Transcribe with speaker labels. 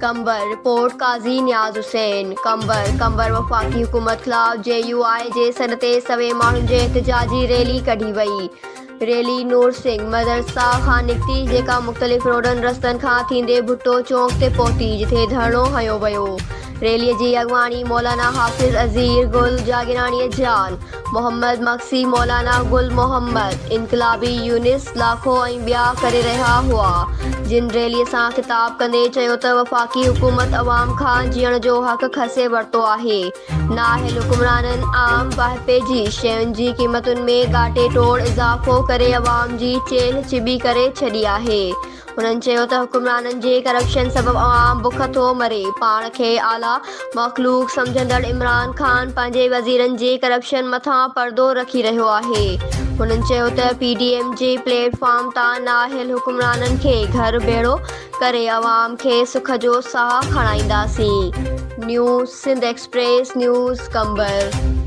Speaker 1: कंबर रिपोर्ट काज़ी नियाज़ हुसैन। कंबर वफ़ाक़ी हुकूमत ख़िलाफ़ JUI जे सनते सवे माण्हुनि जे एहतिजाजी रैली कढी वई। रैली नूर सिंह मदरसा खां निकिती, जेका मुख़्तलिफ़ रोडनि रस्तनि खां थींदे भुट्टो चौक ते पहुती, जिथे धरणो हयो वियो। रैलीअ जी अॻवानी मौलाना हाफ़िज़ अज़ीर गुल जागिराणीअ जान, मोहम्मद मक्सी मौलाना गुल मोहम्मद, इनक़लाबी यूनिस लाखो ऐं ॿिया करे रहिया हुआ, जिन रैलीअ सां ख़िताब कंदे चयो त वफ़ाक़ी हुकूमत अवाम खां जीअण जो हक़ खसे वरितो आहे। नाअहल हुक्मराननि आम पंहिंजी शयुनि जी क़ीमतुनि में गाटे तोड़ इज़ाफ़ो करे अवाम जी चेल्ह चिॿी करे छॾी आहे। हुननि चयो त हुक्मराननि जे करप्शन सबबि अवाम बुख थो मरे। पाण खे आला मख़लूक़ सम्झंदड़ इमरान ख़ान पंहिंजे वज़ीरनि जे करप्शन मथां पर्दो रखी रहियो आहे। हुननि चयो त PDM जे प्लेटफॉर्म तां नाअहल हुक्मराननि खे घर भेड़ो करे अवाम खे सुख जो साह खणाईंदासीं। न्यूज़ सिंध एक्सप्रेस न्यूज़ कंबर।